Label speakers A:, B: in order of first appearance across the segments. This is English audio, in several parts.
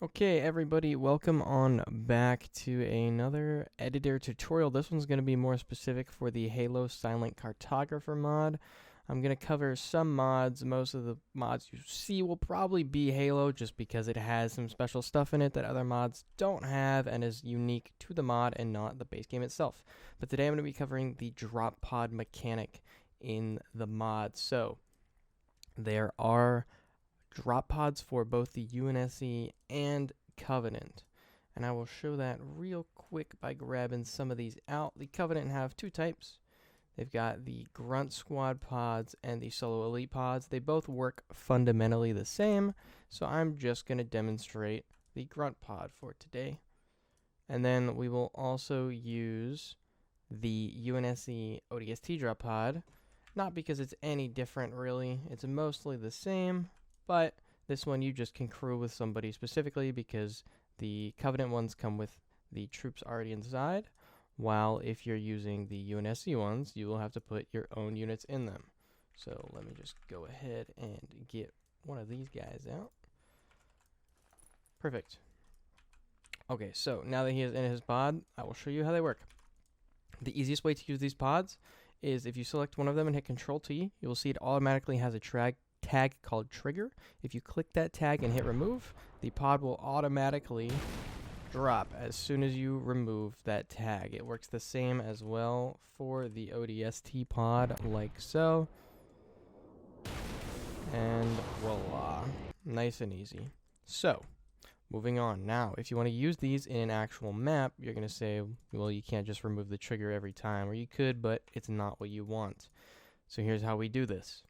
A: Okay, everybody, welcome on back to another editor tutorial. This one's going to be more specific for the Halo Silent Cartographer mod. I'm going to cover some mods. Most of the mods you see will probably be Halo just because it has some special stuff in it that other mods don't have and is unique to the mod and not the base game itself. But today I'm going to be covering the drop pod mechanic in the mod. So, there are drop pods for both the UNSC and Covenant. And I will show that real quick by grabbing some of these out. The Covenant have two types. They've got the Grunt Squad pods and the Solo Elite pods. They both work fundamentally the same, so I'm just going to demonstrate the Grunt pod for today. And then we will also use the UNSC ODST drop pod, not because it's any different really, it's mostly the same, but this one you just can crew with somebody specifically because the Covenant ones come with the troops already inside, while if you're using the UNSC ones, you will have to put your own units in them. So let me just go ahead and get one of these guys out. Perfect. Okay, so now that he is in his pod, I will show you how they work. The easiest way to use these pods is if you select one of them and hit Control T, you will see it automatically has a tag called trigger. If you click that tag and hit remove, the pod will automatically drop as soon as you remove that tag. It works the same as well for the ODST pod, like so. And voila. Nice and easy. So, moving on. Now, if you want to use these in an actual map, you're going to say, well, you can't just remove the trigger every time, or you could, but it's not what you want. So here's how we do this.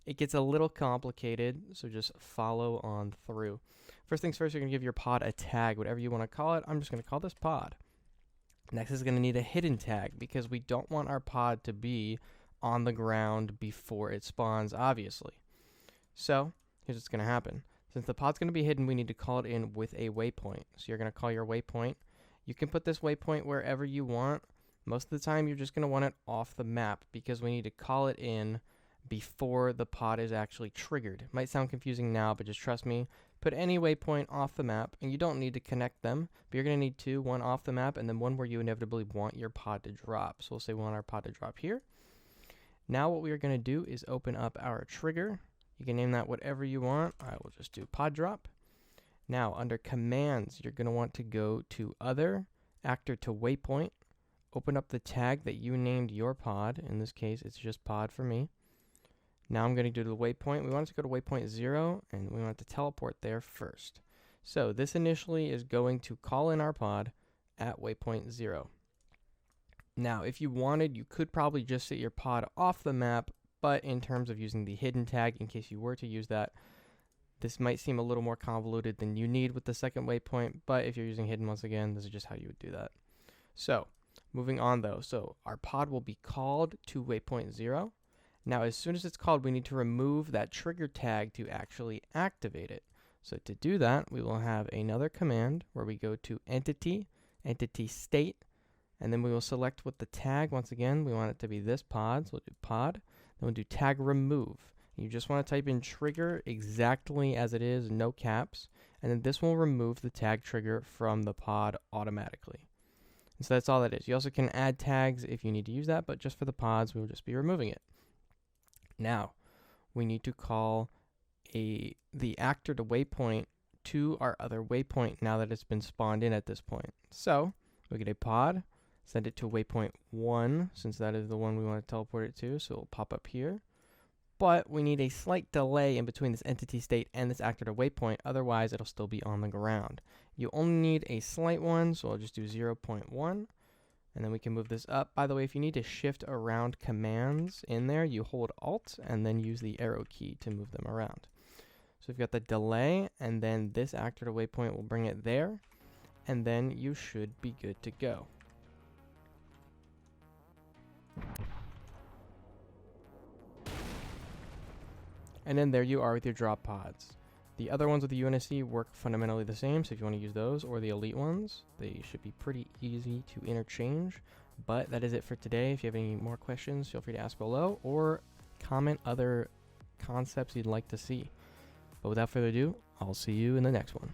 A: It gets a little complicated, so just follow on through. First things first, you're going to give your pod a tag, whatever you want to call it. I'm just going to call this pod. Next is going to need a hidden tag because we don't want our pod to be on the ground before it spawns, obviously. So here's what's going to happen. Since the pod's going to be hidden, we need to call it in with a waypoint. So you're going to call your waypoint. You can put this waypoint wherever you want. Most of the time, you're just going to want it off the map because we need to call it in before the pod is actually triggered. It might sound confusing now, but just trust me. Put any waypoint off the map, and you don't need to connect them, but you're going to need two, one off the map, and then one where you inevitably want your pod to drop. So we'll say we want our pod to drop here. Now what we are going to do is open up our trigger. You can name that whatever you want. I will just do pod drop. Now under commands, you're going to want to go to other, actor to waypoint, open up the tag that you named your pod. In this case, it's just pod for me. Now I'm going to do the waypoint. We want it to go to waypoint 0, and we want it to teleport there first. So this initially is going to call in our pod at waypoint 0. Now, if you wanted, you could probably just set your pod off the map, but in terms of using the hidden tag, in case you were to use that, this might seem a little more convoluted than you need with the second waypoint, but if you're using hidden once again, this is just how you would do that. So, moving on though, so our pod will be called to waypoint 0. Now, as soon as it's called, we need to remove that trigger tag to actually activate it. So to do that, we will have another command where we go to entity, entity state, and then we will select what the tag, once again, we want it to be this pod, so we'll do pod. Then we'll do tag remove. You just want to type in trigger exactly as it is, no caps, and then this will remove the tag trigger from the pod automatically. And so that's all that is. You also can add tags if you need to use that, but just for the pods, we will just be removing it. Now, we need to call the actor to waypoint to our other waypoint now that it's been spawned in at this point. So, we get a pod, send it to waypoint 1, since that is the one we want to teleport it to, so it'll pop up here. But we need a slight delay in between this entity state and this actor to waypoint, otherwise it'll still be on the ground. You only need a slight one, so I'll just do 0.1. And then we can move this up. By the way, if you need to shift around commands in there, you hold Alt and then use the arrow key to move them around. So we've got the delay, and then this actor to waypoint will bring it there, and then you should be good to go. And then there you are with your drop pods. The other ones with the UNSC work fundamentally the same, so if you want to use those or the elite ones, they should be pretty easy to interchange. But that is it for today. If you have any more questions, feel free to ask below or comment other concepts you'd like to see. But without further ado, I'll see you in the next one.